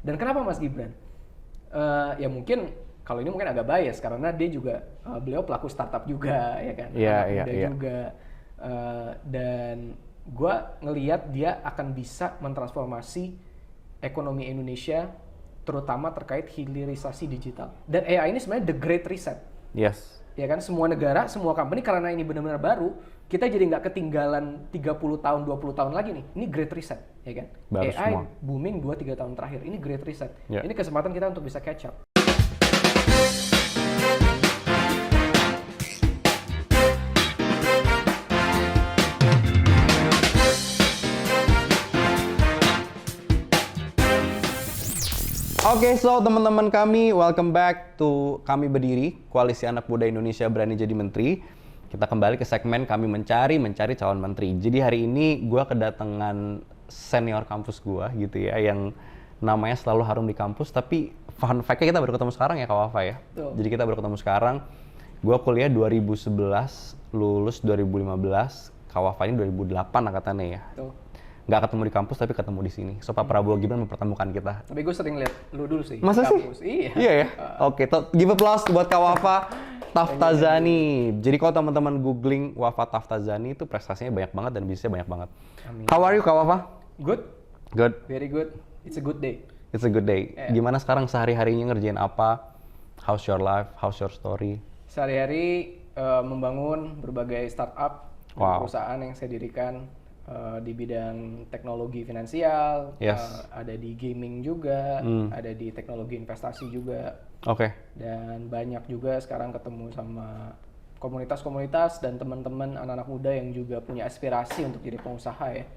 Dan kenapa Mas Gibran? Ya mungkin kalau ini mungkin agak bias karena dia juga beliau pelaku startup juga ya kan, anak muda juga, dan gue ngelihat dia akan bisa mentransformasi ekonomi Indonesia terutama terkait hilirisasi digital. Dan AI ini sebenarnya the great reset. Yes. Ya kan, semua negara, semua company karena ini benar-benar baru, kita jadi nggak ketinggalan 30 tahun, 20 tahun lagi nih. Ini great reset, ya kan? Baru AI semua. booming 2-3 tahun terakhir. Ini great reset. Yeah. Ini kesempatan kita untuk bisa catch up. Oke, so teman-teman kami, welcome back to Kami Berdiri, Koalisi Anak Muda Indonesia Berani Jadi Menteri. Kita kembali ke segmen Kami Mencari calon menteri. Jadi hari ini gue kedatangan senior kampus gue gitu ya, yang namanya selalu harum di kampus, tapi fun fact-nya kita baru ketemu sekarang ya Kak Wafa ya. Tuh. Jadi kita baru ketemu sekarang. Gue kuliah 2011, lulus 2015, Kak Wafa ini 2008 angkatannya ya. Tuh. Nggak ketemu di kampus tapi ketemu di sini. So Pak Prabowo Gibran mempertemukan kita. Tapi gue sering lihat lu dulu sih. Masa sih? Kampus. Iya. Iya ya? Oke, give applause buat Kak Wafa Taftazani. Jadi kalau teman-teman googling Wafa Taftazani itu prestasinya banyak banget dan bisnisnya banyak banget. Amin. How are you Kak Wafa? Good. Good. Very good. It's a good day. It's a good day. Yeah. Gimana sekarang sehari-harinya ngerjain apa? How's your life? How's your story? Sehari-hari membangun berbagai startup dan perusahaan yang saya dirikan. Di bidang teknologi finansial, Yes. Ada di gaming juga, ada di teknologi investasi juga, Oke. dan banyak juga sekarang ketemu sama komunitas-komunitas dan teman-teman anak-anak muda yang juga punya aspirasi untuk jadi pengusaha ya.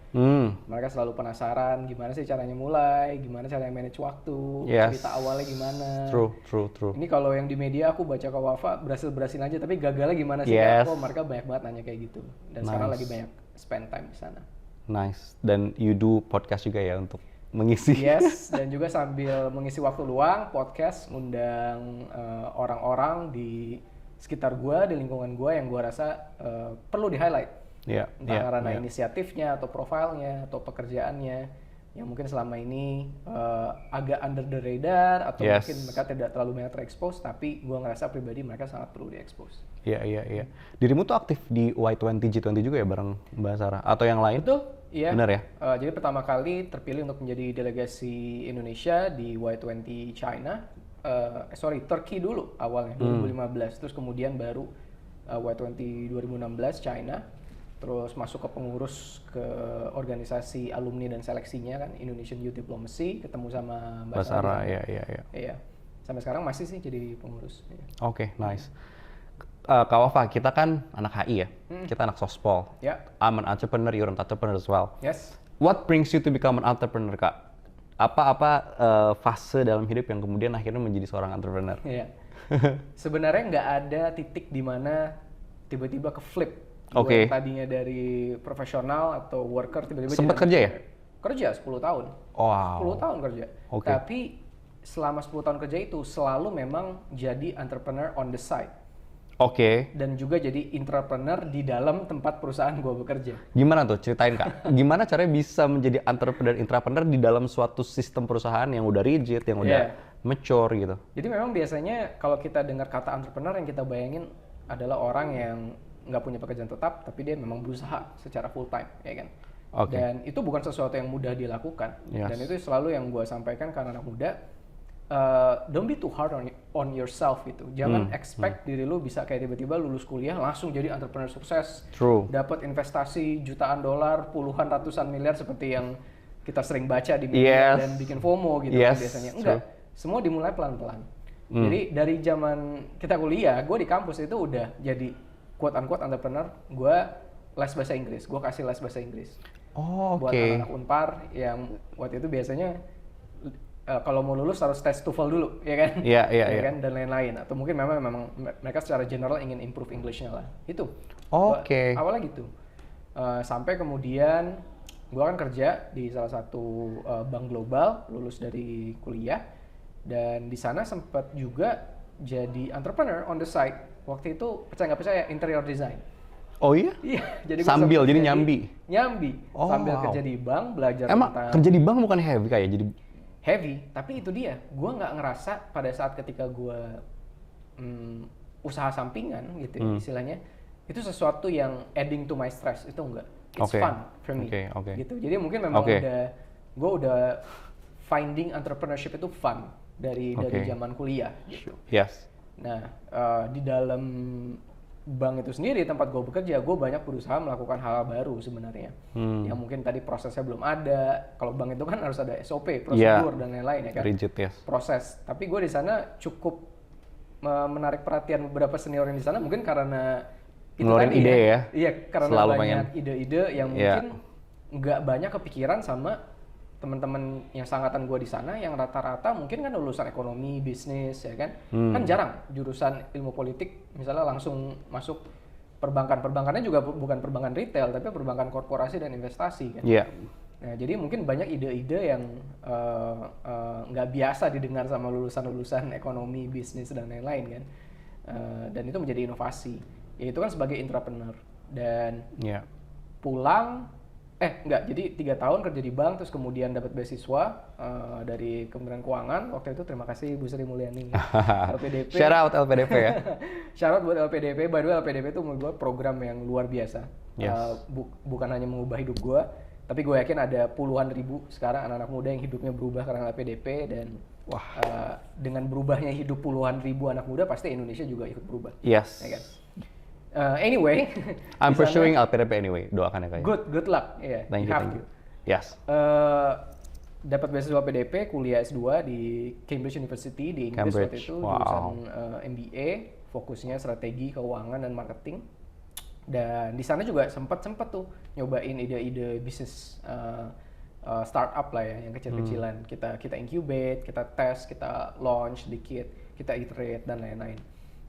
Mereka selalu penasaran gimana sih caranya mulai, gimana caranya manage waktu, Yes. cerita awalnya gimana. True. Ini kalau yang di media aku baca Kak Wafa berhasil aja, tapi gagalnya gimana sih? Yes. Kak? Mereka banyak banget nanya kayak gitu. Dan sekarang lagi banyak spend time di sana. Nice. Dan you do podcast juga ya untuk mengisi. Yes, dan juga sambil mengisi waktu luang, podcast ngundang orang-orang di sekitar gua, di lingkungan gua yang gua rasa perlu di-highlight. Iya. Entah karena inisiatifnya atau profilnya atau pekerjaannya yang mungkin selama ini agak under the radar atau mungkin mereka tidak terlalu banyak terekspos, tapi gua ngerasa pribadi mereka sangat perlu diekspos. Iya. Dirimu tuh aktif di Y20, G20 juga ya bareng Mbak Sarah? Atau yang lain? Betul, iya. Benar ya? Jadi pertama kali terpilih untuk menjadi delegasi Indonesia di Y20 China. Turkey dulu awalnya, 2015. Terus kemudian baru Y20 2016 China. Terus masuk ke pengurus ke organisasi alumni dan seleksinya kan, Indonesian Youth Diplomacy, ketemu sama Mbak Sarah. Iya. Sampai sekarang masih sih jadi pengurus. Iya. Oke, nice. Kak Wafa, kita kan anak HI ya, kita anak sospol. Ya. I'm an entrepreneur, you're an entrepreneur as well. Yes. What brings you to become an entrepreneur, Kak? Apa fase dalam hidup yang kemudian akhirnya menjadi seorang entrepreneur? Iya. Sebenarnya nggak ada titik di mana tiba-tiba ke flip. Oke. Tadinya dari profesional atau worker tiba-tiba Sempat kerja ya? Kerja 10 tahun. Wow. 10 tahun kerja. Oke. Tapi selama 10 tahun kerja itu selalu memang jadi entrepreneur on the side. Oke. Dan juga jadi entrepreneur di dalam tempat perusahaan gue bekerja. Gimana tuh? Ceritain Kak. Gimana caranya bisa menjadi entrepreneur di dalam suatu sistem perusahaan yang udah rigid, yang udah mature gitu? Jadi memang biasanya kalau kita dengar kata entrepreneur yang kita bayangin adalah orang yang nggak punya pekerjaan tetap, tapi dia memang berusaha secara full time, ya kan? Oke. Dan itu bukan sesuatu yang mudah dilakukan. Yes. Dan itu selalu yang gue sampaikan ke anak-anak muda. Don't be too hard on yourself gitu. Jangan expect diri lu bisa kayak tiba-tiba lulus kuliah langsung jadi entrepreneur sukses. True. Dapat investasi jutaan dolar, puluhan ratusan miliar seperti yang kita sering baca di media dan bikin FOMO gitu kan biasanya. Enggak. Semua dimulai pelan-pelan. Jadi dari zaman kita kuliah, gue di kampus itu udah jadi quote unquote entrepreneur. Gue les bahasa Inggris. Gue kasih les bahasa Inggris. Oh, buat anak-anak Unpar yang waktu itu biasanya kalau mau lulus harus tes TOEFL dulu, ya kan? Iya. Kan? Dan lain-lain. Atau mungkin memang mereka secara general ingin improve English-nya lah. Itu. Oke. Awalnya gitu. Sampai kemudian gue kan kerja di salah satu bank global, lulus dari kuliah. Dan di sana sempat juga jadi entrepreneur on the side. Waktu itu, percaya nggak percaya, interior design. Oh iya? Iya. Jadi sambil, jadi nyambi? Nyambi. Oh, sambil kerja di bank, belajar Emang tentang... kerja di bank bukan heavy kayak jadi heavy, tapi itu dia, gue nggak ngerasa pada saat ketika gue usaha sampingan gitu ya, istilahnya itu sesuatu yang adding to my stress, itu enggak, it's fun for me, gitu. Jadi mungkin memang gue udah finding entrepreneurship itu fun dari zaman kuliah gitu. Yes. Nah, di dalam bank itu sendiri tempat gue bekerja, gue banyak berusaha melakukan hal baru sebenarnya. Yang mungkin tadi prosesnya belum ada. Kalau bank itu kan harus ada SOP, prosedur dan lain-lain ya kan. Rigid, yes. Proses. Tapi gue di sana cukup menarik perhatian beberapa senior yang di sana mungkin karena itu ngeluarin tadi ide ya. Iya, karena selalu banyak ide-ide yang mungkin nggak banyak kepikiran sama teman-teman yang seangkatan gue di sana yang rata-rata mungkin kan lulusan ekonomi, bisnis ya kan. Kan jarang jurusan ilmu politik misalnya langsung masuk perbankan. Perbankannya juga bukan perbankan retail tapi perbankan korporasi dan investasi kan. Iya. Nah, jadi mungkin banyak ide-ide yang nggak biasa didengar sama lulusan-lulusan ekonomi, bisnis dan lain-lain kan. Dan itu menjadi inovasi. Ya itu kan sebagai entrepreneur dan pulang jadi 3 tahun kerja di bank, terus kemudian dapat beasiswa dari Kementerian Keuangan. Waktu itu terima kasih Bu Sri Mulyani, LPDP. Shout out LPDP ya. Shout out buat LPDP. By the way, LPDP itu menurut gue program yang luar biasa. Yes. Bukan hanya mengubah hidup gue, tapi gue yakin ada puluhan ribu sekarang anak-anak muda yang hidupnya berubah karena LPDP. Dan dengan berubahnya hidup puluhan ribu anak muda, pasti Indonesia juga ikut berubah. Yes. Ya kan? Anyway, I'm pursuing LPDP anyway. Doakan ya kayaknya. Good luck. Yeah, thank you. Yes. Dapat beasiswa PDP, kuliah S2 di Cambridge University di Inggris waktu itu, jurusan MBA, fokusnya strategi, keuangan dan marketing. Dan di sana juga sempat tuh nyobain ide-ide bisnis startup lah ya, yang kecil-kecilan. Kita incubate, kita test, kita launch dikit, kita iterate dan lain-lain.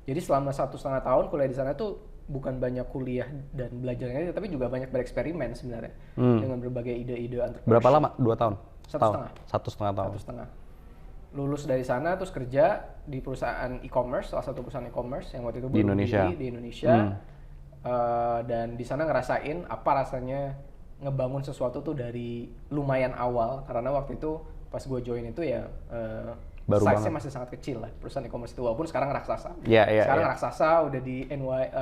Jadi selama 1,5 tahun kuliah di sana tuh bukan banyak kuliah dan belajarnya, tapi juga banyak bereksperimen sebenarnya dengan berbagai ide-ide entrepreneurship. Berapa lama? 2 tahun? 1,5 tahun. 1,5. Lulus dari sana terus kerja di perusahaan e-commerce, salah satu perusahaan e-commerce yang waktu itu di Indonesia. Dan di sana ngerasain apa rasanya ngebangun sesuatu tuh dari lumayan awal, karena waktu itu pas gue join itu ya size-nya masih sangat kecil lah perusahaan e-commerce itu, walaupun sekarang raksasa. Sekarang raksasa udah di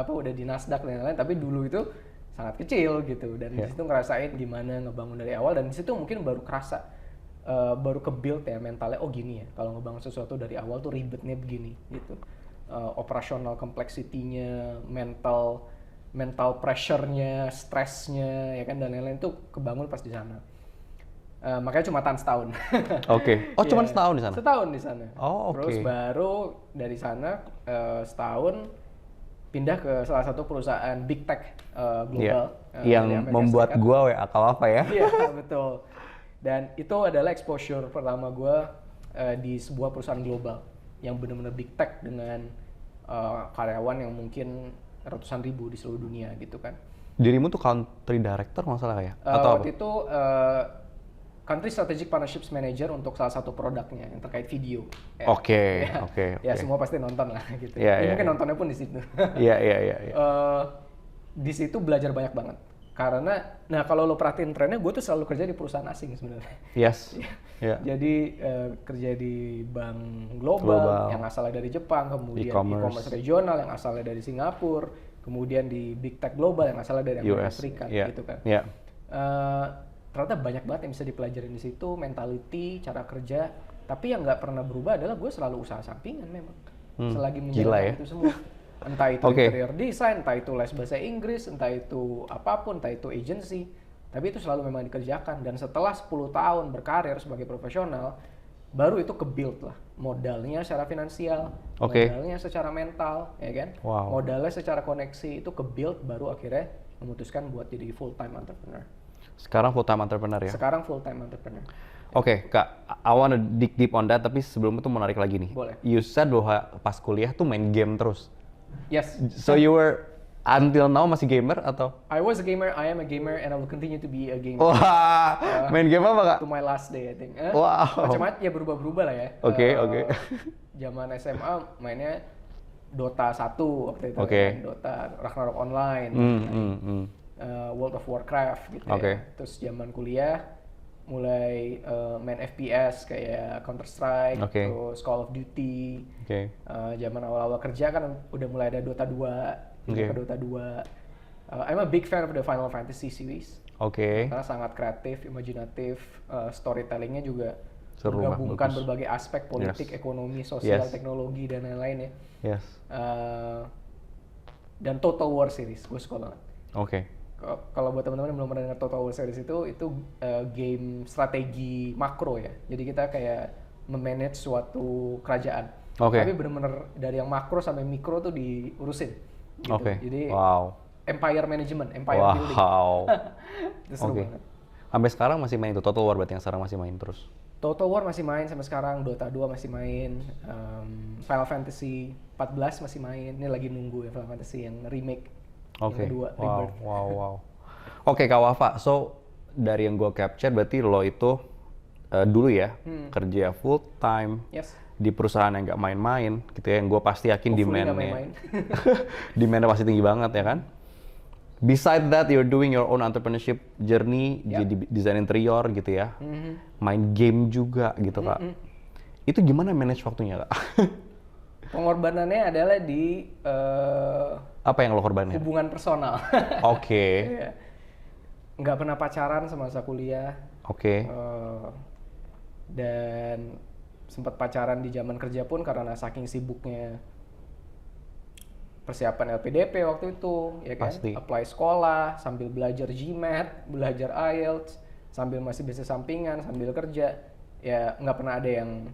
udah di Nasdaq dan lain-lain, tapi dulu itu sangat kecil gitu. Dan di situ ngerasain gimana ngebangun dari awal, dan di situ mungkin baru kerasa baru ke-build ya mentalnya, oh gini ya kalau ngebangun sesuatu dari awal tuh ribetnya begini gitu. Operational complexity-nya, mental pressure-nya, stress-nya ya kan dan lain-lain tuh kebangun pas di sana. Makanya cuma tahan setahun. Oke. Oh, cuma setahun di sana? Setahun di sana. Oh, oke. Terus baru dari sana setahun pindah ke salah satu perusahaan big tech global. Yang membuat gua WA apa ya? Iya, betul. Dan itu adalah exposure pertama gua di sebuah perusahaan global yang benar-benar big tech dengan karyawan yang mungkin ratusan ribu di seluruh dunia gitu kan. Dirimu tuh country director masalah ya? Atau waktu itu Country Strategic Partnerships Manager untuk salah satu produknya yang terkait video. Oke. Ya semua pasti nonton lah gitu. Mungkin nontonnya pun di situ. Iya. Di situ belajar banyak banget. Karena, kalau lo perhatiin trennya, gue tuh selalu kerja di perusahaan asing sebenarnya. Yes. Jadi kerja di bank global yang asalnya dari Jepang, kemudian e-commerce regional yang asalnya dari Singapura, kemudian di big tech global yang asalnya dari Amerika Serikat gitu kan. Ternyata banyak banget yang bisa dipelajarin di situ, mentality, cara kerja. Tapi yang nggak pernah berubah adalah gue selalu usaha sampingan memang. Selagi menjalankan itu semua. Entah itu interior design, entah itu les bahasa Inggris, entah itu apapun, entah itu agency. Tapi itu selalu memang dikerjakan. Dan setelah 10 tahun berkarir sebagai profesional, baru itu ke-build lah. Modalnya secara finansial, modalnya secara mental, ya kan? Modalnya secara koneksi, itu ke-build baru akhirnya memutuskan buat jadi full-time entrepreneur. Sekarang full-time entrepreneur ya? Sekarang full-time entrepreneur. Oke, Kak, I wanna dig deep on that, tapi sebelum itu menarik lagi nih. Boleh. You said bahwa pas kuliah tuh main game terus. Yes. So you were, until now masih gamer atau? I was a gamer, I am a gamer, and I will continue to be a gamer. Wah, main game apa Kak? To my last day, I think. Wow. Macam-macam ya, berubah-berubah lah ya. Oke. Zaman SMA mainnya Dota 1 waktu itu. Dota, Ragnarok Online. World of Warcraft gitu ya. Terus zaman kuliah mulai main FPS kayak Counter Strike, Okay. terus Call of Duty. Oke. Zaman awal-awal kerja kan udah mulai ada Dota 2, Okay. ke Dota 2. I'm a big fan of the Final Fantasy series. Oke. Karena sangat kreatif, imajinatif, storytellingnya juga Seru lah, menggabungkan bagus. berbagai aspek politik, Yes. ekonomi, sosial, Yes. teknologi dan lain-lain ya. Yes. Dan Total War series, gue suka banget. Oke. Kalau buat teman-teman yang belum pernah dengar Total War series itu game strategi makro ya. Jadi kita kayak memanage suatu kerajaan. Oke. Tapi benar-benar dari yang makro sampai mikro tuh diurusin. Gitu. Oke. Jadi Wow. empire management, empire building. Wow. Itu seru Oke. banget. Sampai sekarang masih main itu Total War berarti yang sekarang masih main terus. Total War masih main sampai sekarang, Dota 2 masih main, Final Fantasy 14 masih main. Ini lagi nunggu ya Final Fantasy yang remake. Oke. Yang kedua, Wow. Rebirth. Wow. Oke, Kak Wafa. So dari yang gue capture berarti lo itu dulu ya kerja full time Yes. di perusahaan yang nggak main-main gitu ya. Yang gue pasti yakin Hopefully nggak demand-nya main-main. demand-nya pasti tinggi banget ya kan. Besides that, you're doing your own entrepreneurship journey, Yeah. jadi desain interior gitu ya, main game juga gitu Kak. Itu gimana manage waktunya Kak? Pengorbanannya adalah di Apa yang lo korbanin? hubungan personal. Oke, Iya. Nggak pernah pacaran semasa kuliah. oke, Dan sempat pacaran di zaman kerja pun karena saking sibuknya persiapan LPDP waktu itu, ya kan? Pasti. Apply sekolah, sambil belajar GMAT, belajar IELTS, sambil masih bisnis sampingan, sambil kerja. Ya nggak pernah ada yang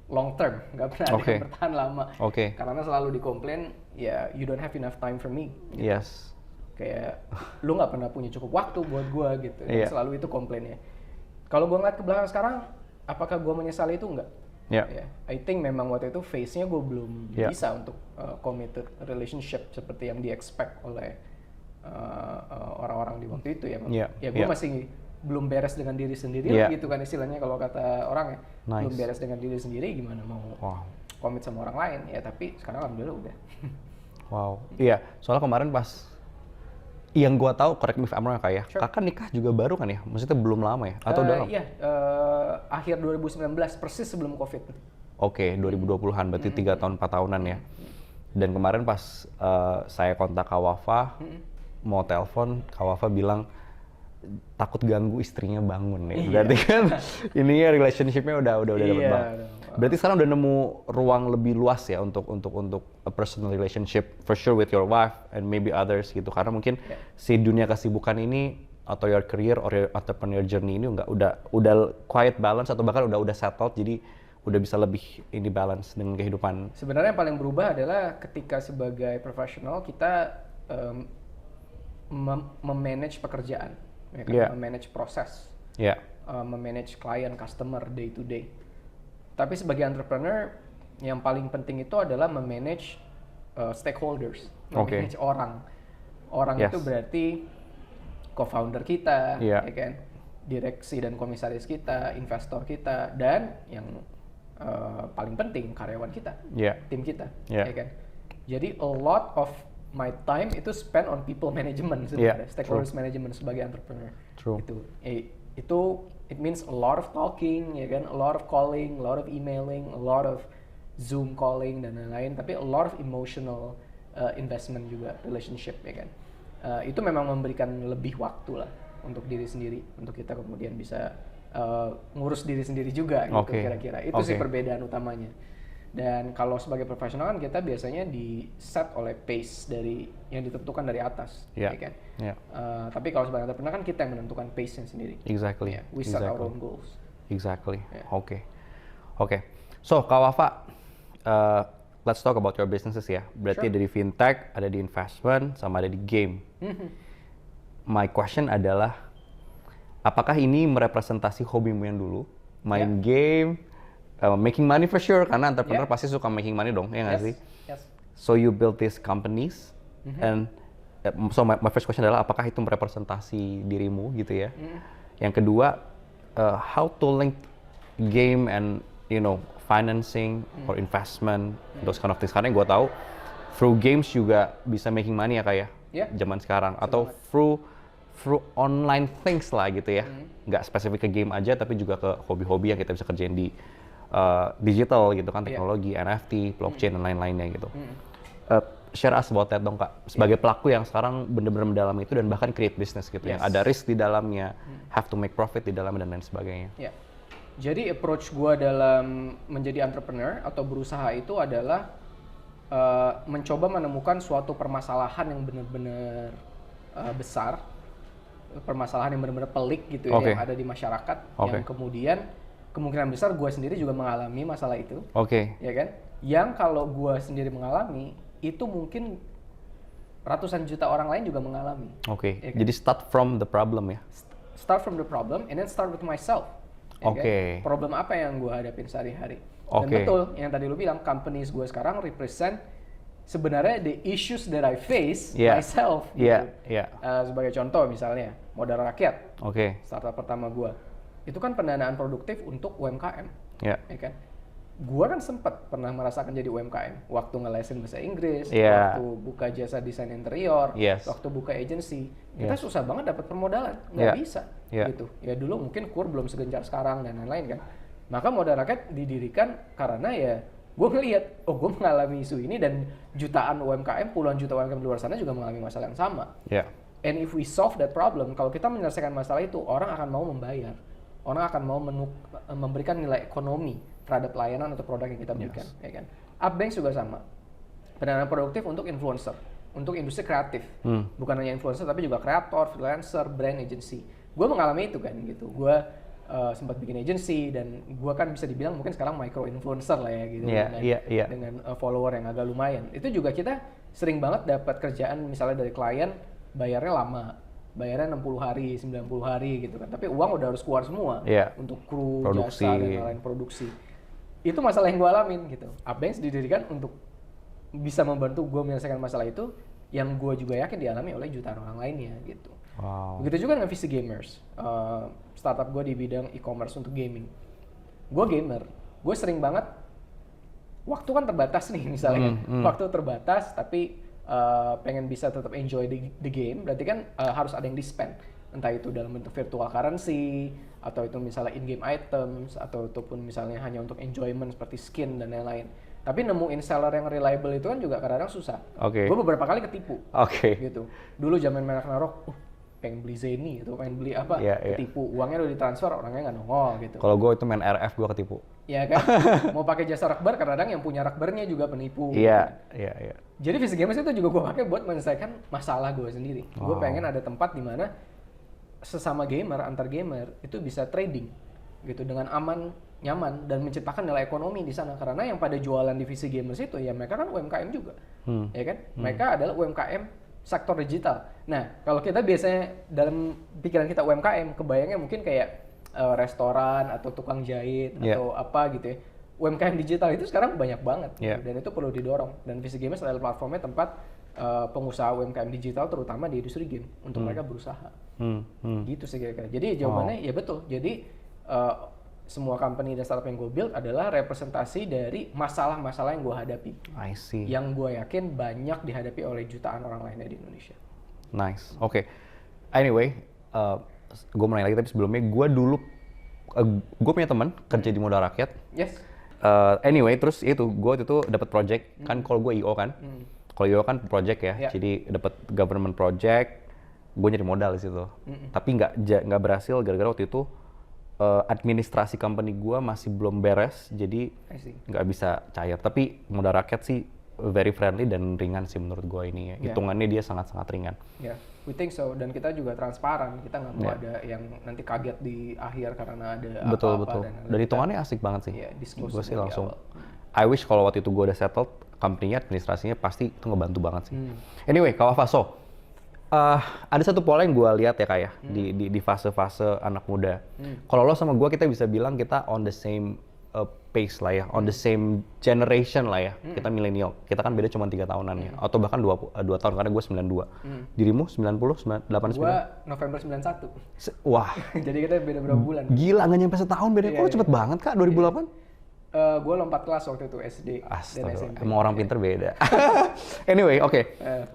long term, nggak pernah ada Oke. yang bertahan lama. Oke. Karena selalu dikomplain, ya you don't have enough time for me. yes, Kayak lu nggak pernah punya cukup waktu buat gua gitu. Dan Iya. selalu itu komplainnya. Kalau gua ngeliat ke belakang sekarang, apakah gua menyesali itu enggak? ya, Ya, I think memang waktu itu phase-nya gue belum Yeah. bisa untuk committed relationship seperti yang di-expect oleh orang-orang di waktu itu ya. Yeah. Ya gue Yeah. masih belum beres dengan diri sendiri Yeah. gitu kan istilahnya kalau kata orang ya. Nice. Belum beres dengan diri sendiri gimana mau wow, komit sama orang lain ya, tapi sekarang alhamdulillah udah. wow, iya. Soalnya kemarin pas yang gua tahu, correct me if I'm wrong ya Kak ya, Sure. Kakak nikah juga baru kan ya? Maksudnya belum lama ya? Atau udah lama? Iya, akhir 2019 persis sebelum Covid. Oke, 2020-an, berarti 3 tahun, 4 tahunan ya. Dan kemarin pas saya kontak Kak Wafa, mau telepon, Kak Wafa bilang takut ganggu istrinya bangun nih. Iya. Berarti kan ininya relationship-nya udah dapet Iya, banget. udah. Berarti sekarang udah nemu ruang lebih luas ya untuk a personal relationship for sure with your wife and maybe others gitu. Karena mungkin si dunia kesibukan ini atau your career or your entrepreneur journey ini udah quiet balance atau bahkan udah settled, jadi udah bisa lebih ini balance dengan kehidupan. Sebenarnya yang paling berubah adalah ketika sebagai profesional kita memanage pekerjaan, ya kan? Yeah. Memanage proses, Ya, memanage klien, customer day to day. Tapi sebagai entrepreneur yang paling penting itu adalah memanage stakeholders, Oke. memanage orang. Orang Yes. itu berarti co-founder kita, Yeah. ya kan? Direksi dan komisaris kita, investor kita, dan yang paling penting karyawan kita, ya, tim kita, Yeah. ya kan? Jadi a lot of my time itu spend on people management sebenarnya, Yeah, stakeholders management sebagai entrepreneur. True. Itu it means a lot of talking, ya kan, a lot of calling, a lot of emailing, a lot of Zoom calling dan lain-lain, tapi a lot of emotional investment juga, relationship, ya kan. Itu memang memberikan lebih waktu lah untuk diri sendiri, untuk kita kemudian bisa ngurus diri sendiri juga gitu. Oke. Kira-kira itu sih Oke. perbedaan utamanya. Dan kalau sebagai profesional kan kita biasanya di set oleh pace dari yang ditentukan dari atas, Yeah. ya kan. Yeah. Tapi kalau sebagai entrepreneur kan kita yang menentukan pace-nya sendiri. exactly. Yeah, we set our own goals. Exactly. Yeah. Oke. So, Kak Wafa, let's talk about your businesses ya. Berarti Sure. ada di fintech, ada di investment, sama ada di game. My question adalah, apakah ini merepresentasi hobimu yang dulu? Main game, making money for sure, karena entrepreneur Yeah. pasti suka making money dong, ya nggak sih? Yes. So you build these companies, and so my first question adalah apakah itu merepresentasi dirimu gitu ya? Yang kedua, how to link game and financing or investment, those kind of things. Karena yang gue tahu through games juga bisa making money ya kayak Yeah. zaman sekarang, atau through through online things lah gitu ya. Nggak spesifik ke game aja, tapi juga ke hobi-hobi yang kita bisa kerjain di digital gitu kan, teknologi, NFT, blockchain, dan lain-lainnya gitu. Share us about that dong Kak, sebagai pelaku yang sekarang bener-bener mendalami itu dan bahkan create business gitu, yang ada risk di dalamnya, have to make profit di dalamnya dan lain sebagainya. Jadi approach gue dalam menjadi entrepreneur atau berusaha itu adalah mencoba menemukan suatu permasalahan yang benar-benar besar, permasalahan yang benar-benar pelik gitu ya, yang ada di masyarakat, yang kemudian kemungkinan besar gue sendiri juga mengalami masalah itu, ya kan? Yang kalau gue sendiri mengalami itu mungkin ratusan juta orang lain juga mengalami. Ya kan? Jadi start from the problem ya? Start from the problem and then start with myself. Ya kan? Problem apa yang gue hadapin sehari-hari. Dan betul, yang tadi lu bilang, companies gue sekarang represent sebenarnya the issues that I face myself. Gitu. Sebagai contoh misalnya, Modal Rakyat, startup pertama gue. Itu kan pendanaan produktif untuk UMKM. Ya kan? Gua kan sempat pernah merasakan jadi UMKM waktu ngelesin bahasa Inggris, waktu buka jasa desain interior, waktu buka agency. Kita susah banget dapat permodalan, nggak bisa gitu. Ya dulu mungkin KUR belum segencar sekarang dan lain-lain kan. Maka Modal Rakyat didirikan karena ya gue ngelihat, gue mengalami isu ini dan jutaan UMKM, puluhan juta UMKM di luar sana juga mengalami masalah yang sama. And if we solve that problem, kalau kita menyelesaikan masalah itu, orang akan mau membayar, orang akan mau memberikan nilai ekonomi terhadap layanan atau produk yang kita berikan, ya kan? Upbank juga sama. Pendanaan produktif untuk influencer, untuk industri kreatif. Bukan hanya influencer tapi juga kreator, freelancer, brand agency. Gue mengalami itu kan gitu. Gue sempat bikin agency dan gue kan bisa dibilang mungkin sekarang micro influencer lah ya gitu. Dengan follower yang agak lumayan. Itu juga kita sering banget dapat kerjaan misalnya dari klien bayarnya lama. Bayarnya 60 hari, 90 hari gitu kan. Tapi uang udah harus keluar semua untuk kru, produksi, jasa, dan lain-lain produksi. Itu masalah yang gue alamin gitu. Upbank didirikan untuk bisa membantu gue menyelesaikan masalah itu, yang gue juga yakin dialami oleh jutaan orang lainnya gitu. Begitu juga dengan VC Gamers, startup gue di bidang e-commerce untuk gaming. Gue gamer, gue sering banget, waktu kan terbatas nih misalnya kan, waktu terbatas tapi pengen bisa tetap enjoy the game, berarti kan harus ada yang di-spend. Entah itu dalam bentuk virtual currency, atau itu misalnya in-game items, ataupun misalnya hanya untuk enjoyment seperti skin dan lain-lain. Tapi nemuin seller yang reliable itu kan juga kadang-kadang susah. Gue beberapa kali ketipu. Gitu. Dulu zaman main Ragnarok, pengen beli Zeni, itu pengen beli apa, ketipu. Uangnya udah ditransfer, orangnya nggak nongol gitu. Kalau gue itu main RF, gue ketipu. Iya kan? Mau pakai jasa rakbar, kadang-kadang yang punya rakbarnya juga penipu. Jadi VC Gamers itu juga gue pakai buat menyelesaikan masalah gue sendiri. Gue pengen ada tempat di mana sesama gamer, antar gamer itu bisa trading gitu dengan aman, nyaman, dan menciptakan nilai ekonomi di sana. Karena yang pada jualan di VC Gamers itu ya mereka kan UMKM juga, ya kan? Mereka adalah UMKM sektor digital. Nah, kalau kita biasanya dalam pikiran kita UMKM, kebayangnya mungkin kayak restoran atau tukang jahit atau apa gitu ya. UMKM digital itu sekarang banyak banget dan itu perlu didorong. Dan VC Gamers adalah platformnya tempat pengusaha UMKM digital terutama di industri game untuk mereka berusaha. Gitu sih kira-kira. Jadi jawabannya ya betul. Jadi semua company dan startup yang gue build adalah representasi dari masalah-masalah yang gue hadapi. I see. Yang gue yakin banyak dihadapi oleh jutaan orang lainnya di Indonesia. Nice. Anyway, gue mau nanya lagi, tapi sebelumnya gue dulu gue punya teman kerja di Modal Rakyat. Anyway, terus itu gue waktu itu dapat project kan, kalau gue IO kan. Kalau IO kan project ya. Jadi dapat government project, gue nyari modal di situ. Tapi nggak berhasil gara-gara waktu itu administrasi company gue masih belum beres, jadi nggak bisa cair. Tapi Modal Rakyat sih very friendly dan ringan sih menurut gue ini. Hitungannya dia sangat-sangat ringan. We think so, dan kita juga transparan. Kita nggak mau ada yang nanti kaget di akhir karena ada apa-apa. Dan hitungannya asik banget sih. Gue sih langsung. Awal. I wish kalau waktu itu gue udah settled, company-nya, administrasinya pasti itu ngebantu banget sih. Anyway, Kak Wafa, ada satu pola yang gue lihat ya kayak di fase-fase anak muda. Kalau lo sama gue, kita bisa bilang kita on the same pace lah ya, on the same generation lah ya. Kita milenial, kita kan beda cuma 3 tahunan ya, atau bahkan 2 tahun karena gue 92. Dirimu 90, 89? Gue November 91. Wah. Jadi kita beda berapa bulan. Gila, nggak nyampe setahun beda. Kok cepet banget Kak, 2008? Gue lompat kelas waktu itu SD dan SMP. Emang orang pinter beda. Anyway,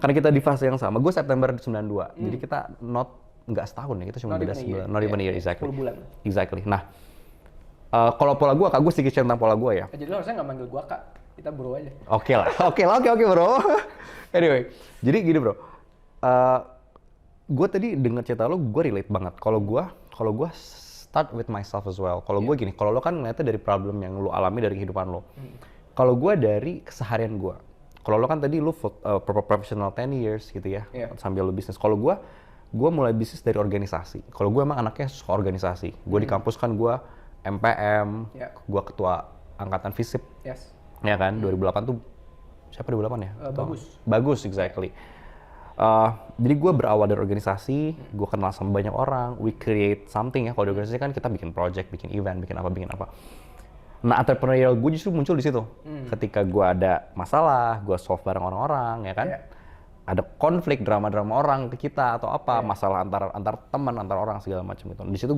karena kita di fase yang sama. Gue September 92, jadi kita not nggak setahun ya, kita cuma Not beda even a year. sebulan, not even a year, exactly. 10 bulan. Exactly. Nah, kalau pola gue, Kak, gue sedikit cerita tentang pola gue ya. Jadi lo harusnya nggak manggil gue Kak, kita bro aja. Oke lah, oke bro. Anyway, jadi gini bro, gue tadi dengar cerita lo, gue relate banget. Kalau gue start with myself as well. Kalau gue gini, kalau lo kan ngeliatnya dari problem yang lo alami dari kehidupan lo. Kalau gue dari keseharian gue. Kalau lo kan tadi lo professional 10 years gitu ya, sambil lo bisnis. Kalau gue mulai bisnis dari organisasi. Kalau gue emang anaknya suka organisasi. Gue di kampus kan gue MPM, gue ketua angkatan FISIP. Yes. Ya kan, 2008 tuh, siapa 2008 ya? Bagus, exactly. Jadi gue berawal dari organisasi, gue kenal sama banyak orang, we create something ya. Kalau di organisasi kan kita bikin project, bikin event, bikin apa. Nah, entrepreneurial gue justru muncul di situ. Ketika gue ada masalah, gue solve bareng orang-orang, ya kan? Ada konflik, drama-drama orang ke kita atau apa, masalah antar teman, antar orang segala macam itu. Di situ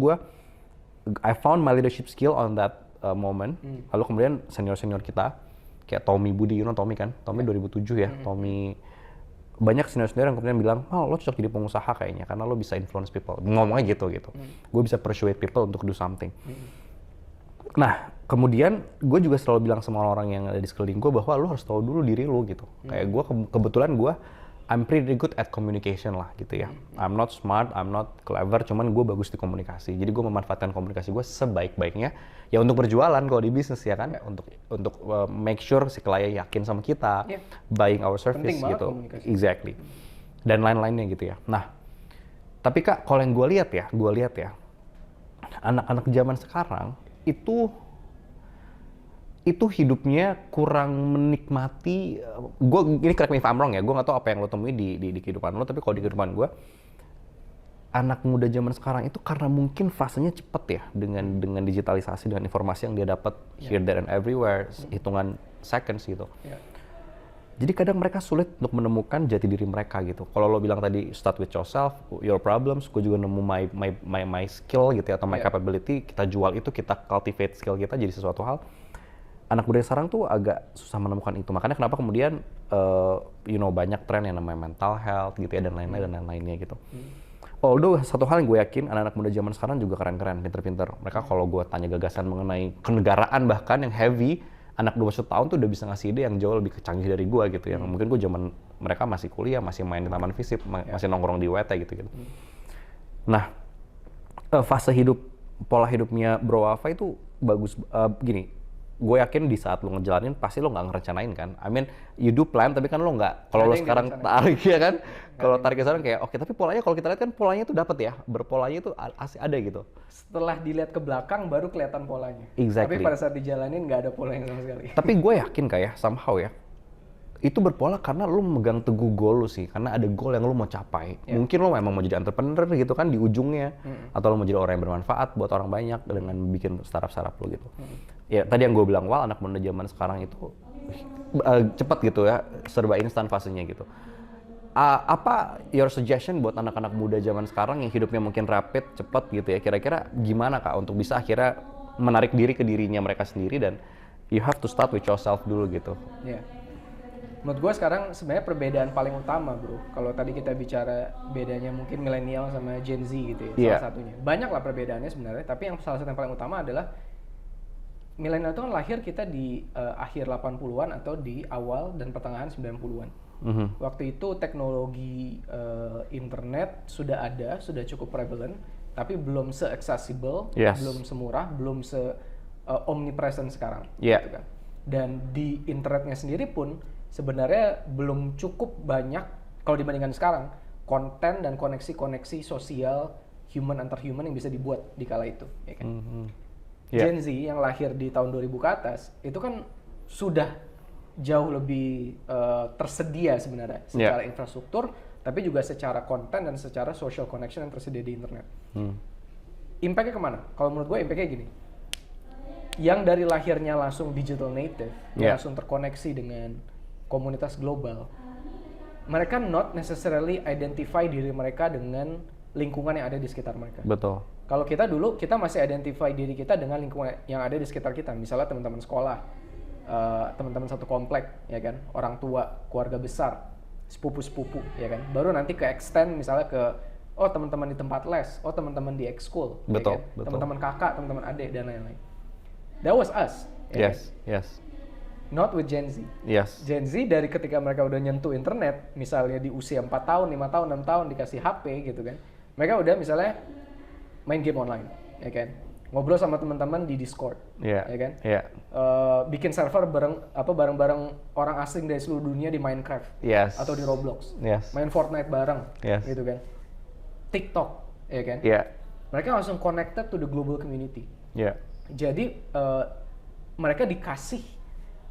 I found my leadership skill on that moment. Lalu kemudian senior-senior kita, kayak Tommy Budi, Tommy kan? Tommy 2007 ya, Tommy. Banyak senior-senior yang kemudian bilang, lo cocok jadi pengusaha kayaknya, karena lo bisa influence people. Ngomongnya gitu. Gue bisa persuade people untuk do something. Nah, kemudian gue juga selalu bilang sama orang yang ada di sekeliling gue bahwa lo harus tahu dulu diri lo gitu. Kayak gue kebetulan I'm pretty good at communication lah gitu ya. I'm not smart, I'm not clever, cuman gue bagus di komunikasi. Jadi gue memanfaatkan komunikasi gue sebaik-baiknya ya untuk berjualan kalau di bisnis ya kan, untuk make sure si klien yakin sama kita, buying our service gitu. Exactly. Dan lain-lainnya gitu ya. Nah, tapi Kak, kalau yang gue lihat ya, anak-anak zaman sekarang itu hidupnya kurang menikmati. Ini correct me if I'm wrong ya, gue nggak tahu apa yang lo temui di kehidupan lo, tapi kalau di kehidupan gue, anak muda zaman sekarang itu karena mungkin fasenya cepet ya, dengan digitalisasi, dengan informasi yang dia dapat here, there, and everywhere, hitungan seconds gitu. Jadi kadang mereka sulit untuk menemukan jati diri mereka gitu. Kalau lo bilang tadi start with yourself, your problems, gue juga nemu my skill gitu ya, atau my capability, kita jual itu, kita cultivate skill kita jadi sesuatu hal. Anak muda sekarang tuh agak susah menemukan itu. Makanya kenapa kemudian banyak tren yang namanya mental health gitu ya, dan lain-lainnya gitu. Although satu hal yang gue yakin, anak-anak muda zaman sekarang juga keren-keren, pinter-pinter. Mereka kalau gue tanya gagasan mengenai kenegaraan bahkan yang heavy, anak 21 tahun tuh udah bisa ngasih ide yang jauh lebih canggih dari gue gitu. Yang mungkin gue zaman mereka masih kuliah, masih main di taman FISIP, masih nongkrong di WT gitu. Nah, fase pola hidupnya Bro Wafa itu bagus. Gini, gue yakin di saat lo ngejalanin pasti lo nggak ngerencanain kan. I mean, you do plan tapi kan lo nggak. Kalau lo sekarang tarik ya kan, kalau tarik ke sana kayak oke, tapi polanya kalau kita lihat kan polanya itu dapat ya, berpolanya itu asli ada gitu. Setelah dilihat ke belakang baru kelihatan polanya. Exactly. Tapi pada saat dijalanin nggak ada polanya sama sekali. Tapi gue yakin kayak somehow ya, itu berpola karena lo megang teguh goal lo sih, karena ada goal yang lo mau capai. Mungkin lo memang mau jadi entrepreneur gitu kan di ujungnya, atau lo mau jadi orang yang bermanfaat buat orang banyak dengan bikin startup lo gitu. Ya tadi yang gue bilang, anak muda zaman sekarang itu cepat gitu ya, serba instan fasenya gitu. Apa your suggestion buat anak-anak muda zaman sekarang yang hidupnya mungkin rapid, cepat gitu ya, kira-kira gimana Kak untuk bisa akhirnya menarik diri ke dirinya mereka sendiri, dan you have to start with yourself dulu gitu. Menurut gue sekarang sebenarnya perbedaan paling utama bro, kalau tadi kita bicara bedanya mungkin milenial sama Gen Z gitu ya, salah satunya. Banyak lah perbedaannya sebenarnya, tapi yang salah satu yang paling utama adalah milenial itu kan lahir kita di akhir 80-an atau di awal dan pertengahan 90-an. Waktu itu teknologi internet sudah ada, sudah cukup prevalent, tapi belum se-accessible, belum semurah, belum se-omnipresent sekarang. Gitu kan. Dan di internetnya sendiri pun sebenarnya belum cukup banyak kalau dibandingkan sekarang konten dan koneksi-koneksi sosial human antar human yang bisa dibuat di kala itu, ya kan? Gen Z yang lahir di tahun 2000 ke atas itu kan sudah jauh lebih tersedia sebenarnya secara infrastruktur, tapi juga secara konten dan secara social connection yang tersedia di internet. Impact-nya kemana? Kalau menurut gue impact-nya gini, yang dari lahirnya langsung digital native, langsung terkoneksi dengan komunitas global, mereka not necessarily identify diri mereka dengan lingkungan yang ada di sekitar mereka. Betul. Kalau kita dulu, kita masih identify diri kita dengan lingkungan yang ada di sekitar kita. Misalnya teman-teman sekolah, teman-teman satu komplek, ya kan, orang tua, keluarga besar, sepupu-sepupu, ya kan. Baru nanti ke extend misalnya ke oh teman-teman di tempat les, oh teman-teman di ekskul, betul, ya kan? betul. Teman-teman kakak, teman-teman adik dan lain-lain. That was us. Ya Yes, kan? yes. Not with Gen Z. Yes. Gen Z dari ketika mereka udah nyentuh internet, misalnya di usia 4 tahun, 5 tahun, 6 tahun dikasih HP gitu kan. Mereka udah misalnya main game online, ya kan. Ngobrol sama teman-teman di Discord, ya kan. Bikin server bareng-bareng orang asing dari seluruh dunia di Minecraft atau di Roblox. Main Fortnite bareng, gitu kan. TikTok, ya kan. Mereka langsung connected to the global community. Jadi mereka dikasih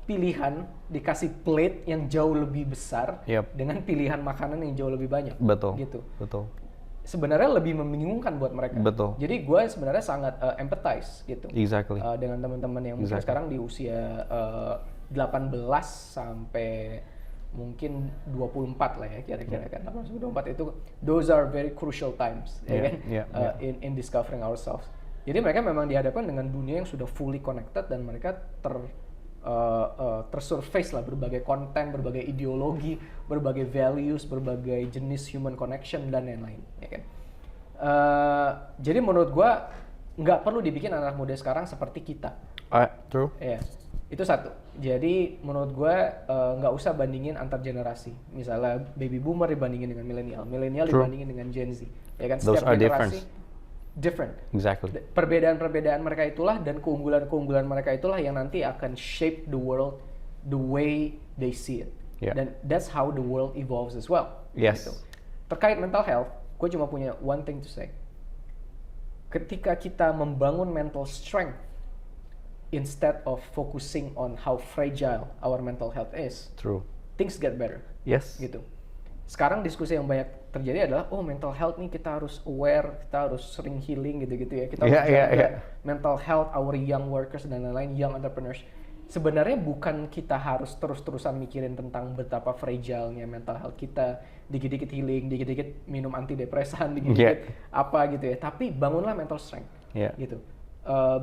pilihan, dikasih plate yang jauh lebih besar dengan pilihan makanan yang jauh lebih banyak. Betul. Gitu. Betul. Sebenarnya lebih membingungkan buat mereka. Betul. Jadi gue sebenarnya sangat empathize gitu. Exactly. Dengan teman-teman yang mungkin sekarang di usia 18 sampai mungkin 24 lah ya kira-kira kan. 18 24 itu those are very crucial times ya kan in discovering ourselves. Jadi mereka memang dihadapkan dengan dunia yang sudah fully connected dan mereka tersurface lah berbagai konten, berbagai ideologi, berbagai values, berbagai jenis human connection dan lain-lain. Ya kan? Jadi menurut gua nggak perlu dibikin anak muda sekarang seperti kita. True. Ya, itu satu. Jadi menurut gua nggak usah bandingin antar generasi. Misalnya baby boomer dibandingin dengan milenial dibandingin dengan Gen Z. Ya kan? Those Setiap are generasi different. Exactly. Perbedaan-perbedaan mereka itulah dan keunggulan-keunggulan mereka itulah yang nanti akan shape the world the way they see it. Dan that's how the world evolves as well. Yes. Gitu. Terkait mental health, gue cuma punya one thing to say. Ketika kita membangun mental strength instead of focusing on how fragile our mental health is, things get better. Yes. Gitu. Sekarang diskusi yang banyak terjadi adalah mental health nih kita harus aware, kita harus sering healing gitu-gitu ya. Kita harus jaga mental health our young workers dan lain-lain, young entrepreneurs. Sebenarnya bukan kita harus terus-terusan mikirin tentang betapa fragile-nya mental health kita, dikit-dikit healing, dikit-dikit minum antidepresan, dikit-dikit apa gitu ya. Tapi bangunlah mental strength gitu.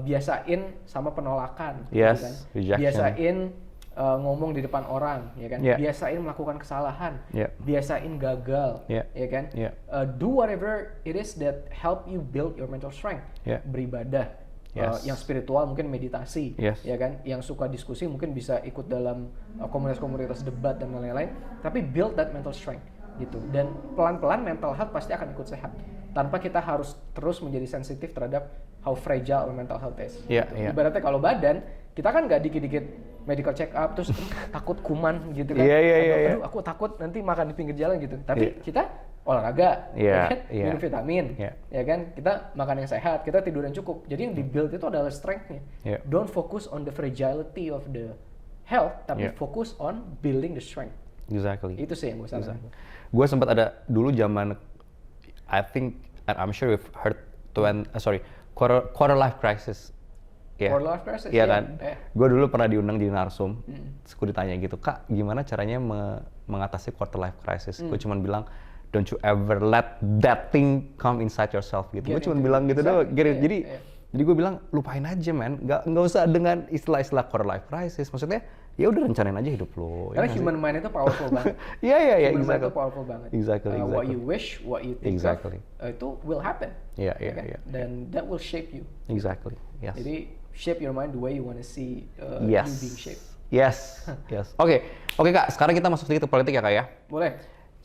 Biasain sama penolakan, gitu kan. Biasain ngomong di depan orang, ya kan? Biasain melakukan kesalahan, biasain gagal, ya kan? Do whatever it is that help you build your mental strength. Beribadah, yang spiritual mungkin meditasi, ya kan? Yang suka diskusi mungkin bisa ikut dalam komunitas-komunitas debat dan lain-lain. Tapi build that mental strength, gitu. Dan pelan-pelan mental health pasti akan ikut sehat. Tanpa kita harus terus menjadi sensitif terhadap how fragile our mental health is. Ibaratnya kalau badan, kita kan nggak dikit-dikit medical check up terus takut kuman gitu kan. Aduh, aku takut nanti makan di pinggir jalan gitu. Tapi kita olahraga, ya kan? Minum vitamin, ya kan? Kita makan yang sehat, kita tidur yang cukup. Jadi yang di-build itu adalah strength-nya. Don't focus on the fragility of the health, tapi fokus on building the strength. Exactly. Itu sih yang gue sarankan. Gue sempat ada dulu zaman, I think, I'm sure you've heard quarter life crisis. Quarter life crisis, iya kan? Gue dulu pernah diundang di Narsum, terus gue ditanya gitu, Kak, gimana caranya mengatasi quarter life crisis? Gue cuma bilang, don't you ever let that thing come inside yourself gitu. Gue cuma bilang gitu doang. Jadi gue bilang lupain aja man, nggak usah dengan istilah-istilah quarter life crisis. Maksudnya ya udah rencanain aja hidup lo. Karena human mind itu powerful banget. Iya. Human mind itu powerful banget. Exactly. What you wish, what you think of, itu will happen. Iya. Dan that will shape you. Exactly. Yes. Jadi shape your mind the way you want to see you being shaped. Yes. Oke Kak, sekarang kita masuk sedikit ke politik ya Kak ya. Boleh.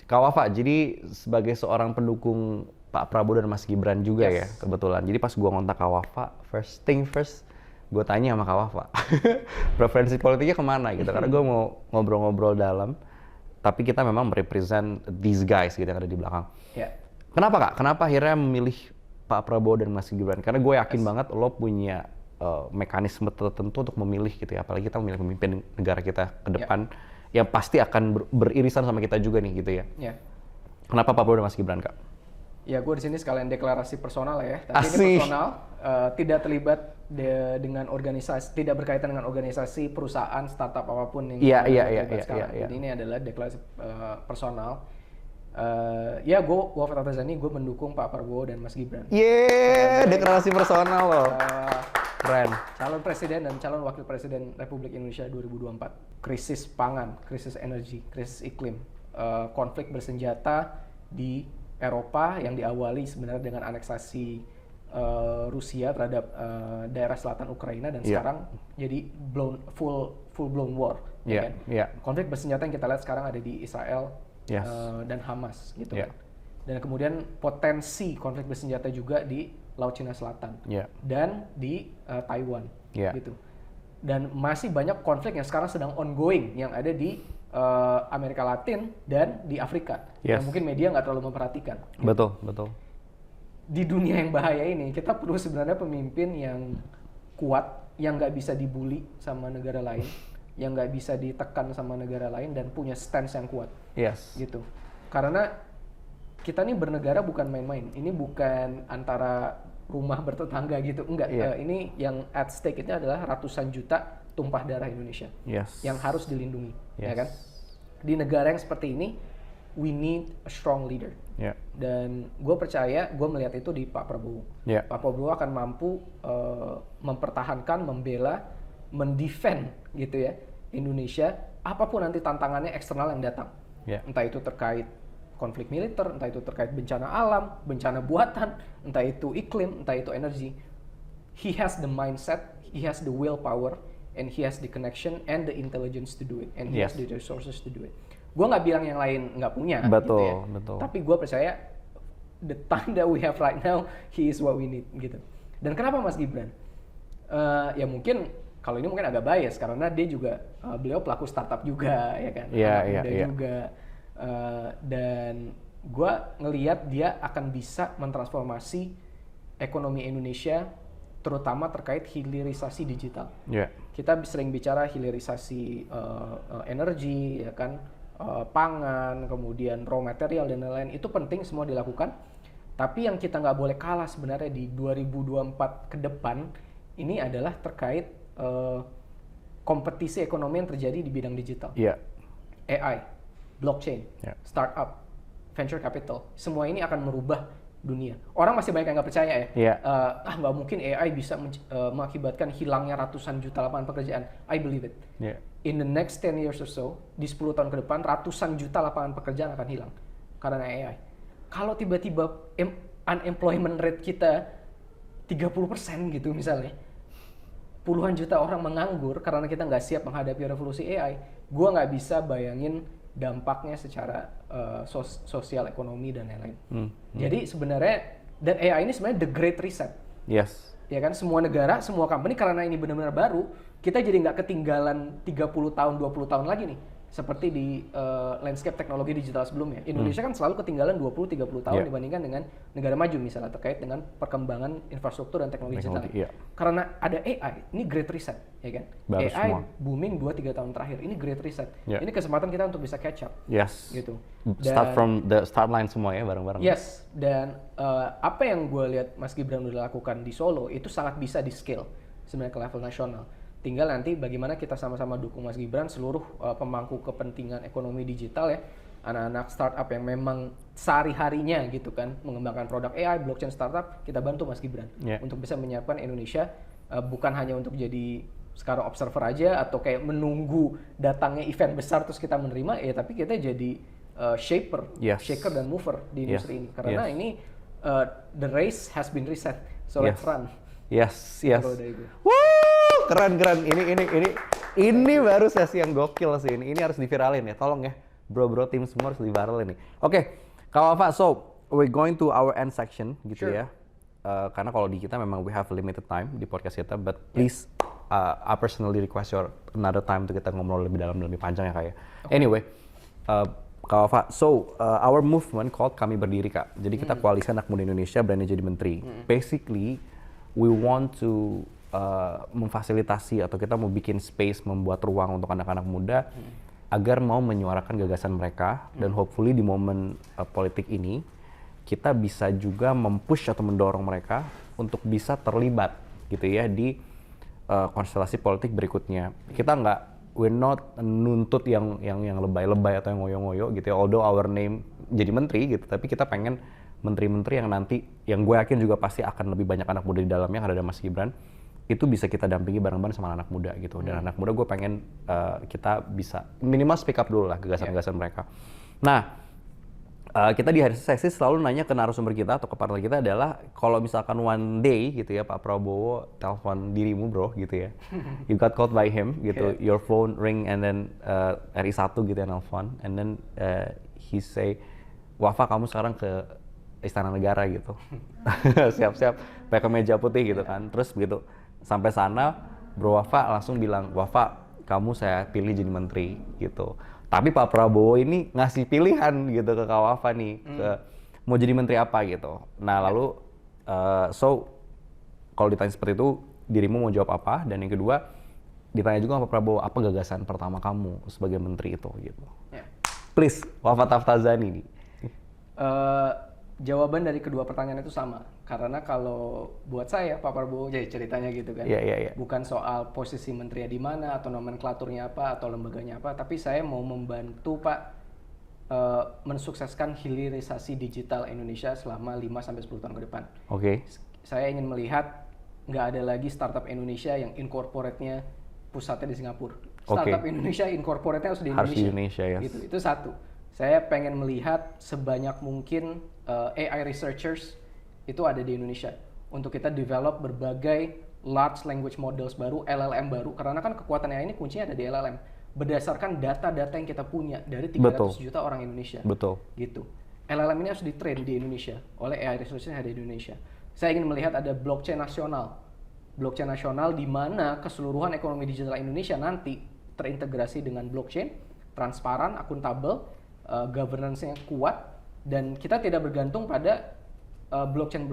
Kak Wafa, jadi sebagai seorang pendukung Pak Prabowo dan Mas Gibran juga ya kebetulan. Jadi pas gua ngontak Kak Wafa, first thing first, gue tanya sama Kak Wafa, preferensi politiknya kemana gitu. Karena gue mau ngobrol-ngobrol dalam, tapi kita memang merepresent these guys gitu yang ada di belakang. Kenapa Kak? Kenapa akhirnya memilih Pak Prabowo dan Mas Gibran? Karena gue yakin banget lo punya mekanisme tertentu untuk memilih gitu ya. Apalagi kita memilih pemimpin negara kita ke depan yang pasti akan beririsan sama kita juga nih gitu ya. Kenapa Pak Prabowo dan Mas Gibran Kak? Ya gue di sini sekalian deklarasi personal ya. Tapi ini personal, tidak terlibat dengan organisasi, tidak berkaitan dengan organisasi, perusahaan, startup apapun yang terlibat sekarang. Jadi ini adalah deklarasi personal. Ya gue Wafa Tautazani, gue mendukung Pak Prabowo dan Mas Gibran. Deklarasi personal loh. Keren. Calon presiden dan calon wakil presiden Republik Indonesia 2024. Krisis pangan, krisis energi, krisis iklim, konflik bersenjata di Eropa yang diawali sebenarnya dengan aneksasi Rusia terhadap daerah selatan Ukraina dan sekarang jadi full blown war, kan? Konflik bersenjata yang kita lihat sekarang ada di Israel dan Hamas, gitu kan. Dan kemudian potensi konflik bersenjata juga di Laut Cina Selatan dan di Taiwan, gitu. Dan masih banyak konflik yang sekarang sedang ongoing yang ada di Amerika Latin dan di Afrika yang mungkin media nggak terlalu memperhatikan. Betul. Di dunia yang bahaya ini kita perlu sebenarnya pemimpin yang kuat, yang nggak bisa dibully sama negara lain, yang nggak bisa ditekan sama negara lain dan punya stance yang kuat. Gitu. Karena kita nih bernegara bukan main-main. Ini bukan antara rumah bertetangga gitu, enggak. Ini yang at stake itu adalah ratusan juta tumpah darah Indonesia yang harus dilindungi, ya kan? Di negara yang seperti ini, we need a strong leader. Dan gue percaya, gue melihat itu di Pak Prabowo. Pak Prabowo akan mampu mempertahankan, membela, mendefend gitu ya Indonesia, apapun nanti tantangannya eksternal yang datang. Entah itu terkait konflik militer, entah itu terkait bencana alam, bencana buatan, entah itu iklim, entah itu energi. He has the mindset, he has the willpower, and he has the connection and the intelligence to do it, and he has the resources to do it. Gue nggak bilang yang lain nggak punya, gitu ya. Tapi gue percaya the time that we have right now, he is what we need, gitu. Dan kenapa Mas Gibran? Ya mungkin kalau ini mungkin agak bias karena dia juga beliau pelaku startup juga, ya kan? Muda juga. Dan gue ngelihat dia akan bisa mentransformasi ekonomi Indonesia, terutama terkait hilirisasi digital. Kita sering bicara hilirisasi energi, ya kan? Pangan, kemudian raw material dan lain-lain, itu penting semua dilakukan. Tapi yang kita nggak boleh kalah sebenarnya di 2024 ke depan ini adalah terkait kompetisi ekonomi yang terjadi di bidang digital. AI, blockchain, startup, venture capital, semua ini akan merubah dunia. Orang masih banyak yang nggak percaya ya. Nggak mungkin AI bisa mengakibatkan hilangnya ratusan juta lapangan pekerjaan. I believe it. In the next 10 years or so, di 10 tahun ke depan, ratusan juta lapangan pekerjaan akan hilang karena AI. Kalau tiba-tiba unemployment rate kita 30% gitu misalnya, puluhan juta orang menganggur karena kita nggak siap menghadapi revolusi AI, gua nggak bisa bayangin dampaknya secara sosial, ekonomi, dan lain-lain. Jadi sebenarnya, dan AI ini sebenarnya the great reset. Ya kan, semua negara, semua company, karena ini benar-benar baru, kita jadi nggak ketinggalan 30 tahun, 20 tahun lagi nih. Seperti di landscape teknologi digital sebelumnya. Indonesia kan selalu ketinggalan 20-30 tahun dibandingkan dengan negara maju misalnya terkait dengan perkembangan infrastruktur dan teknologi digital. Karena ada AI, ini great reset, ya kan? Baru AI semua. booming 2-3 tahun terakhir, ini great reset. Ini kesempatan kita untuk bisa catch up. Gitu. Start from the start line semua ya, bareng-bareng. Dan apa yang gue lihat Mas Gibran udah lakukan di Solo itu sangat bisa di scale sebenarnya ke level nasional. Tinggal nanti bagaimana kita sama-sama dukung Mas Gibran, seluruh pemangku kepentingan ekonomi digital ya, anak-anak startup yang memang sehari-harinya gitu kan mengembangkan produk AI, blockchain startup, kita bantu Mas Gibran untuk bisa menyiapkan Indonesia bukan hanya untuk jadi sekarang observer aja atau kayak menunggu datangnya event besar terus kita menerima, tapi kita jadi shaper dan mover di industri ini karena ini the race has been reset, so let's run. Keren. Ini baru sesi yang gokil sih. Ini harus diviralin ya. Tolong ya, bro tim semua harus diviralin nih. Oke, Kak Wafa, so we're going to our end section gitu ya. Karena kalau di kita memang we have limited time di podcast kita, but please I personally request your another time untuk kita ngobrol lebih dalam, lebih panjang ya Kak ya. Anyway, Kak Wafa, so our movement called Kami Berdiri Kak. Jadi kita koalisi anak muda Indonesia berani jadi menteri. Basically, we want to memfasilitasi atau kita mau bikin space, membuat ruang untuk anak-anak muda agar mau menyuarakan gagasan mereka dan hopefully di momen politik ini kita bisa juga mempush atau mendorong mereka untuk bisa terlibat gitu ya di konstelasi politik berikutnya. Kita we're not nuntut yang lebay-lebay atau yang ngoyo-ngoyo gitu ya, although our name jadi menteri gitu, tapi kita pengen menteri-menteri yang nanti, yang gue yakin juga pasti akan lebih banyak anak muda di dalamnya, karena ada Mas Gibran, itu bisa kita dampingi bareng-bareng sama anak muda gitu. Dan anak muda gue pengen kita bisa minimal speak up dulu lah gagasan-gagasan mereka. Nah, kita di hari sesi selalu nanya ke narasumber kita atau ke partner kita adalah kalau misalkan one day gitu ya Pak Prabowo telepon dirimu bro gitu ya, you got called by him gitu, your phone ring and then RI1 gitu ya nelfon, and then he say, Wafa kamu sekarang ke Istana Negara gitu, siap-siap pakai kemeja putih gitu kan, terus begitu sampai sana Bro Wafa langsung bilang, Wafa kamu saya pilih jadi menteri gitu. Tapi Pak Prabowo ini ngasih pilihan gitu ke Kak Wafa nih, mau jadi menteri apa gitu. Nah lalu, so kalau ditanya seperti itu, dirimu mau jawab apa? Dan yang kedua, ditanya juga Pak Prabowo, apa gagasan pertama kamu sebagai menteri itu gitu. Please, Wafa Taftazani nih. Jawaban dari kedua pertanyaan itu sama, karena kalau buat saya Pak Prabowo jadi ceritanya gitu kan, bukan soal posisi menteri di mana atau nomenklaturnya apa atau lembaganya apa, tapi saya mau membantu Pak mensukseskan hilirisasi digital Indonesia selama 5-10 tahun ke depan. Saya ingin melihat nggak ada lagi startup Indonesia yang incorporate-nya pusatnya di Singapura. Startup Indonesia incorporate-nya harus di Indonesia. Gitu. Itu satu. Saya pengen melihat sebanyak mungkin AI researchers itu ada di Indonesia untuk kita develop berbagai large language models baru, LLM baru, karena kan kekuatan AI ini kuncinya ada di LLM berdasarkan data-data yang kita punya dari 300 juta orang Indonesia. Gitu. LLM ini harus di-train di Indonesia oleh AI researchers yang ada di Indonesia. Saya ingin melihat ada blockchain nasional di mana keseluruhan ekonomi digital Indonesia nanti terintegrasi dengan blockchain, transparan, akuntabel, governance-nya kuat, dan kita tidak bergantung pada blockchain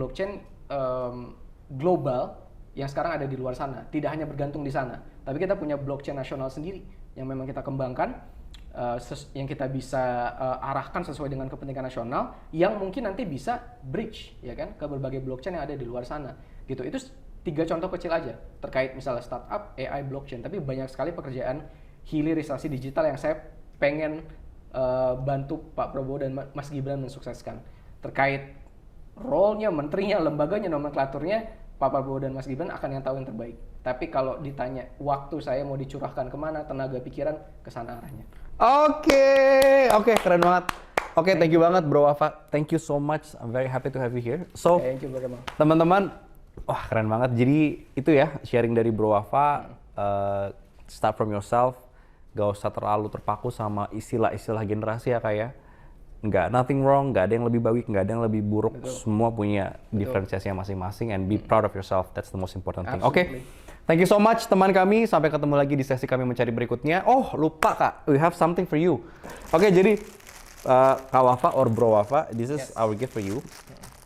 global yang sekarang ada di luar sana. Tidak hanya bergantung di sana, tapi kita punya blockchain nasional sendiri yang memang kita kembangkan, yang kita bisa arahkan sesuai dengan kepentingan nasional, yang mungkin nanti bisa bridge ya kan ke berbagai blockchain yang ada di luar sana. Gitu. Itu 3 contoh kecil aja terkait misalnya startup, AI, blockchain, tapi banyak sekali pekerjaan hilirisasi digital yang saya pengen bantu Pak Prabowo dan Mas Gibran mensukseskan. Terkait role-nya, menterinya, lembaganya, nomenklaturnya, Pak Prabowo dan Mas Gibran akan yang tahu yang terbaik. Tapi kalau ditanya waktu saya mau dicurahkan kemana, tenaga pikiran, ke sana arahnya. Oke, keren banget. Thank you banget Bro Wafa. Thank you so much. I'm very happy to have you here. So, thank you, teman-teman, wah keren banget. Jadi itu ya sharing dari Bro Wafa. Start from yourself. Gak usah terlalu terpaku sama istilah-istilah generasi ya kayak. Nothing wrong, gak ada yang lebih baik, gak ada yang lebih buruk. Semua punya diferensiasinya masing-masing, and be proud of yourself. That's the most important thing. Oke. Thank you so much teman kami. Sampai ketemu lagi di sesi kami mencari berikutnya. Oh lupa Kak, we have something for you. Oke, jadi Kak Wafa or Bro Wafa, this is our gift for you.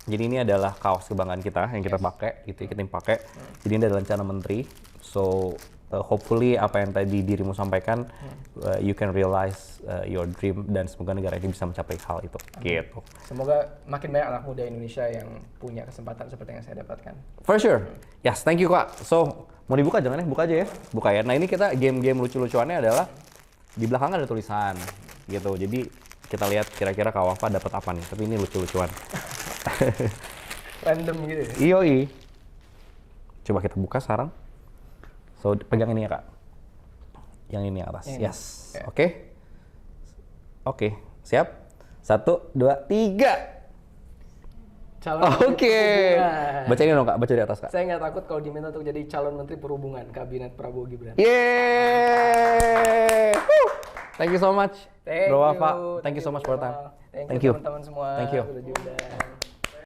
Jadi ini adalah kaos kebanggaan kita yang kita pakai, gitu kita pakai. Jadi ini adalah rencana menteri. So hopefully apa yang tadi dirimu sampaikan, you can realize your dream, dan semoga negara ini bisa mencapai hal itu. Gitu. Semoga makin banyak anak muda Indonesia yang punya kesempatan seperti yang saya dapatkan. For sure. Yes, thank you Kak. So mau dibuka jangan ya, buka aja ya. Buka ya. Nah ini kita game-game lucu-lucuannya adalah di belakang ada tulisan gitu. Jadi kita lihat kira-kira Kak Wafa dapat apa nih. Tapi ini lucu-lucuan. Random gitu ya? Iyoi. Coba kita buka sekarang. So, pegang ini ya Kak. Yang ini atas. Ini. Yes. Oke. Siap? 1, 2, 3. Oke. Bacain dong Kak, baca di atas Kak. Saya nggak takut kalau diminta untuk jadi calon menteri perhubungan Kabinet Prabowo Gibran. Yeay! Thank you so much, Bro Wafa. Thank you so much for your time. Thank you teman-teman semua. Thank you.